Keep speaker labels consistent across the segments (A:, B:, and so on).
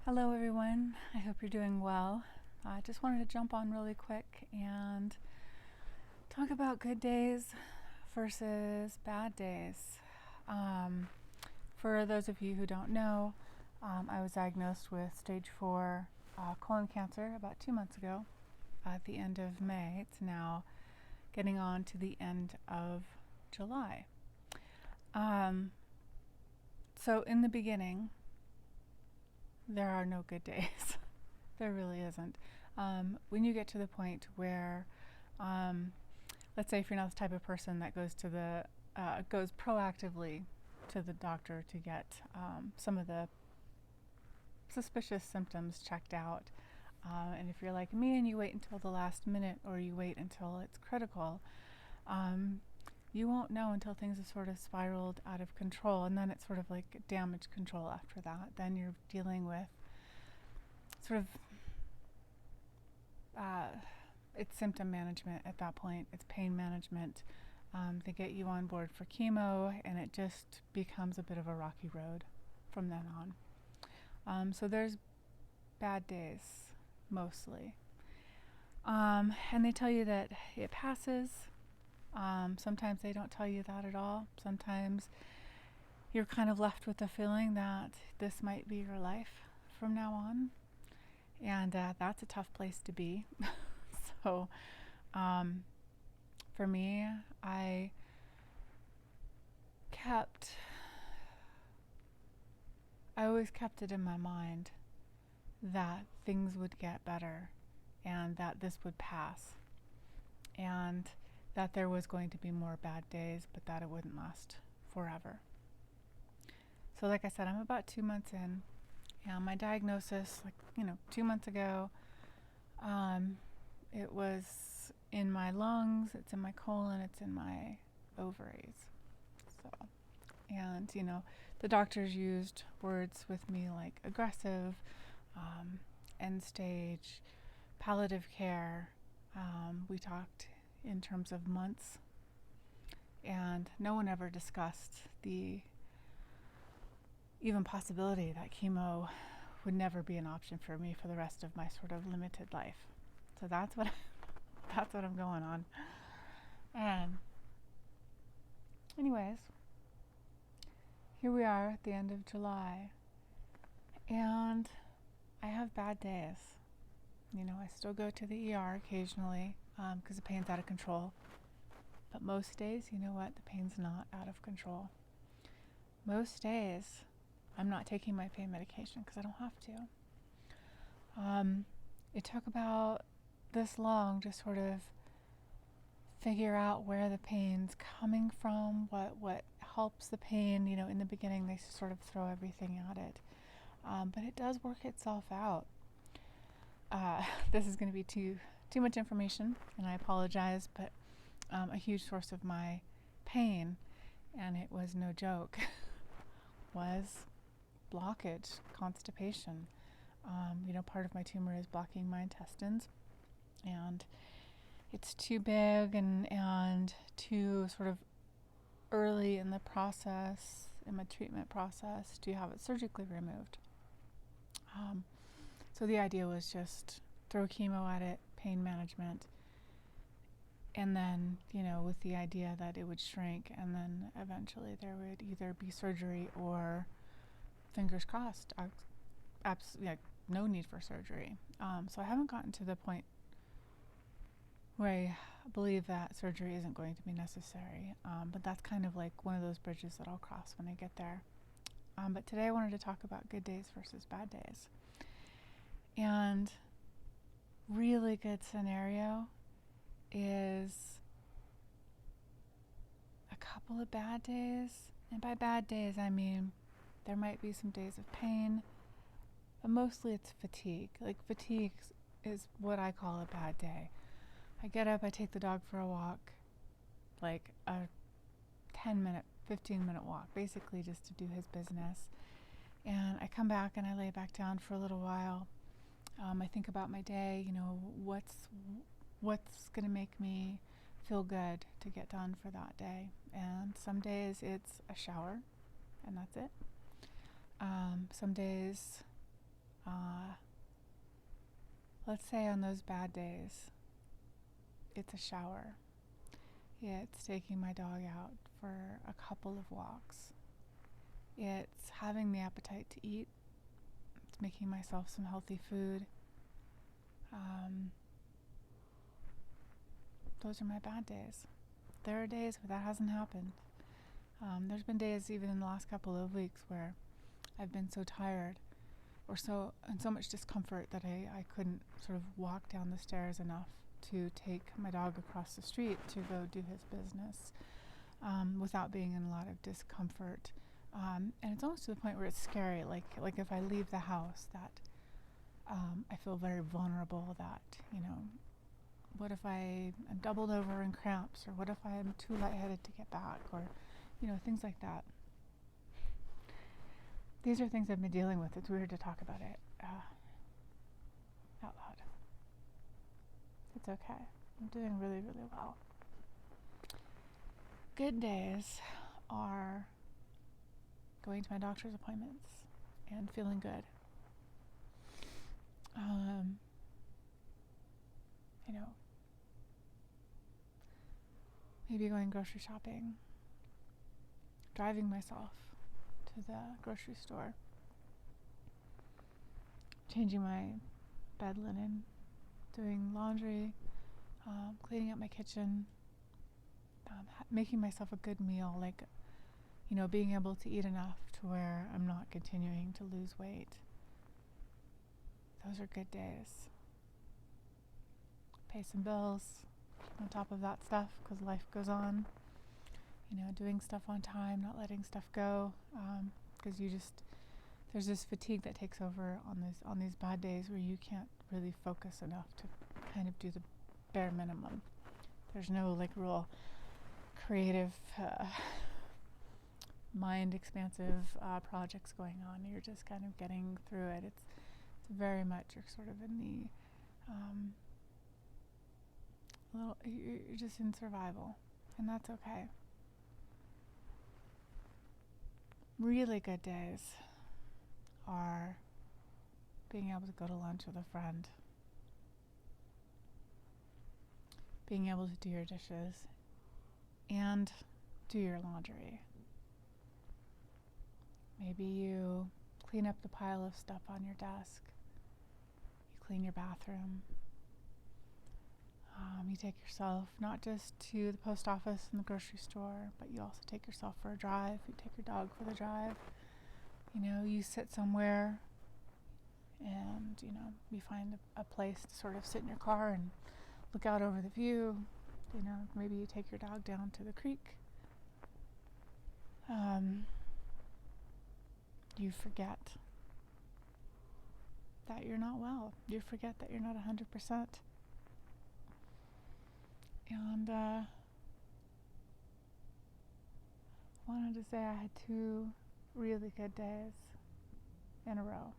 A: Hello, everyone. I hope you're doing well. I just wanted to jump on really quick and talk about good days versus bad days. Um, for those of you who don't know, I was diagnosed with stage 4 colon cancer about 2 months ago at the end of May. It's now getting on to the end of July. So, in the beginning, there are no good days. There really isn't. When you get to the point where, let's say, if you're not the type of person that goes proactively to the doctor to get some of the suspicious symptoms checked out, and if you're like me and you wait until the last minute or you wait until it's critical, you won't know until things have sort of spiraled out of control, and then it's sort of like damage control after that. Then you're dealing with sort of it's symptom management at that point. It's pain management. They get you on board for chemo, and it just becomes a bit of a rocky road from then on. So there's bad days, mostly. And they tell you that it passes. Sometimes they don't tell you that at all. Sometimes you're kind of left with the feeling that this might be your life from now on. And that's a tough place to be. So for me, I always kept it in my mind that things would get better and that this would pass and that there was going to be more bad days, but that it wouldn't last forever. So like I said, I'm about 2 months in, and my diagnosis, 2 months ago, it was in my lungs, it's in my colon, it's in my ovaries. So, and the doctors used words with me like aggressive, end stage, palliative care. We talked in terms of months, and no one ever discussed the even possibility that chemo would never be an option for me for the rest of my sort of limited life. So that's what I'm going on. And anyways, here we are at the end of July, and I have bad days. I still go to the ER occasionally because the pain's out of control. But most days, you know what? The pain's not out of control. Most days, I'm not taking my pain medication because I don't have to. It took about this long to sort of figure out where the pain's coming from, what helps the pain. In the beginning, they sort of throw everything at it. But it does work itself out. This is going to be too much information, and I apologize, but a huge source of my pain, and it was no joke, was blockage, constipation. Part of my tumor is blocking my intestines, and it's too big and too sort of early in the process, in my treatment process, to have it surgically removed. So the idea was just throw chemo at it, pain management, and then, with the idea that it would shrink, and then eventually there would either be surgery or, fingers crossed, no need for surgery. So I haven't gotten to the point where I believe that surgery isn't going to be necessary, but that's kind of like one of those bridges that I'll cross when I get there. But today I wanted to talk about good days versus bad days. And really good scenario is a couple of bad days. And by bad days, I mean there might be some days of pain, but mostly it's fatigue. Like, fatigue is what I call a bad day. I get up, I take the dog for a walk, like a 10-minute, 15-minute walk, basically just to do his business. And I come back and I lay back down for a little while. I think about my day, what's going to make me feel good to get done for that day. And some days it's a shower, and that's it. Some days Let's say on those bad days, it's a shower. It's taking my dog out for a couple of walks. It's having the appetite to eat. It's making myself some healthy food. Those are my bad days. There are days where that hasn't happened. There's been days even in the last couple of weeks where I've been so tired or so much discomfort that I couldn't sort of walk down the stairs enough to take my dog across the street to go do his business without being in a lot of discomfort. And it's almost to the point where it's scary, like if I leave the house, that I feel very vulnerable, that, what if I am doubled over in cramps, or what if I am too lightheaded to get back, or, things like that. These are things I've been dealing with. It's weird to talk about it out loud. It's okay. I'm doing really, really well. Good days are going to my doctor's appointments and feeling good. Maybe going grocery shopping, driving myself to the grocery store, changing my bed linen, doing laundry, cleaning up my kitchen, making myself a good meal, like, being able to eat enough to where I'm not continuing to lose weight. Those are good days. Pay some bills, keep on top of that stuff because life goes on. Doing stuff on time, not letting stuff go, because there's this fatigue that takes over on these bad days where you can't really focus enough to kind of do the bare minimum. There's no real creative, mind expansive projects going on. You're just kind of getting through it. It's very much, you're sort of in the you're just in survival, and that's okay. Really good days are being able to go to lunch with a friend, being able to do your dishes and do your laundry. Maybe you clean up the pile of stuff on your desk, you clean your bathroom, you take yourself not just to the post office and the grocery store, but you also take yourself for a drive, you take your dog for the drive. You sit somewhere and, you find a place to sort of sit in your car and look out over the view. Maybe you take your dog down to the creek. You forget that you're not well. You forget that you're not 100%. And I wanted to say I had 2 really good days in a row.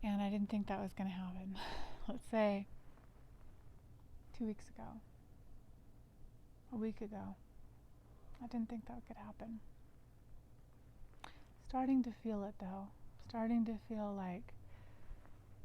A: And I didn't think that was going to happen. Let's say 2 weeks ago, a week ago. I didn't think that could happen. Starting to feel it though. Starting to feel like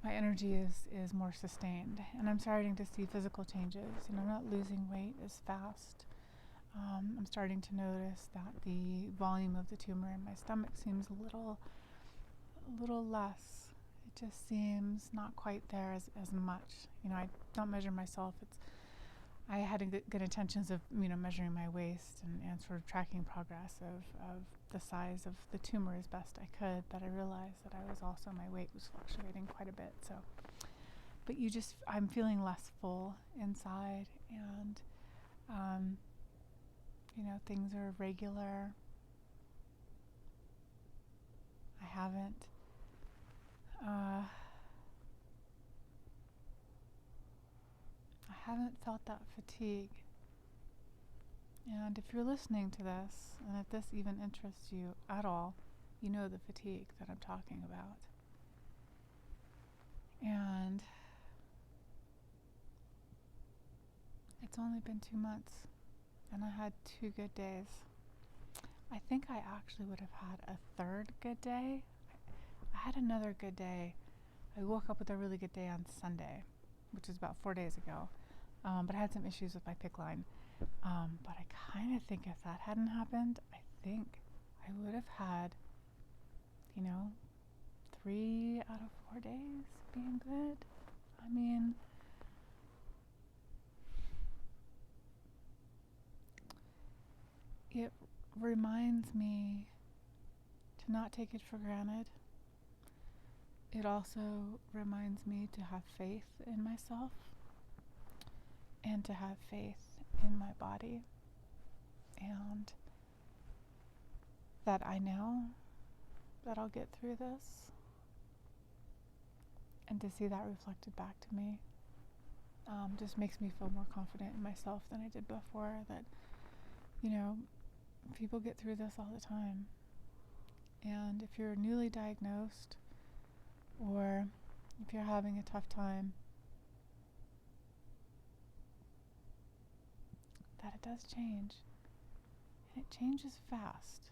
A: my energy is more sustained, and I'm starting to see physical changes. I'm not losing weight as fast. I'm starting to notice that the volume of the tumor in my stomach seems a little less. It just seems not quite there as much. I don't measure myself. I had good intentions of measuring my waist and sort of tracking progress of the size of the tumor as best I could, but I realized that my weight was fluctuating quite a bit. So, but I'm feeling less full inside, and things are regular. I haven't felt that fatigue. And if you're listening to this, and if this even interests you at all, you know the fatigue that I'm talking about. And it's only been 2 months, and I had 2 good days. I think I actually would have had a third good day. I had another good day. I woke up with a really good day on Sunday, which is about 4 days ago. But I had some issues with my PICC line. But I kind of think if that hadn't happened, I think I would have had, 3 out of 4 days being good. I mean, it reminds me to not take it for granted. It also reminds me to have faith in myself and to have faith in my body, and that I know that I'll get through this, and to see that reflected back to me just makes me feel more confident in myself than I did before, that people get through this all the time. And if you're newly diagnosed, or if you're having a tough time, that it does change, and it changes fast.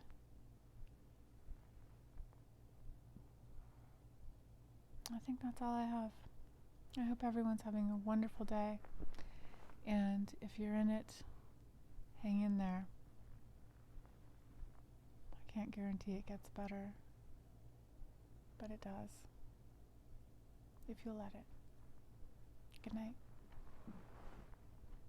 A: I think that's all I have. I hope everyone's having a wonderful day, and if you're in it, hang in there. I can't guarantee it gets better, but it does, if you'll let it. Good night.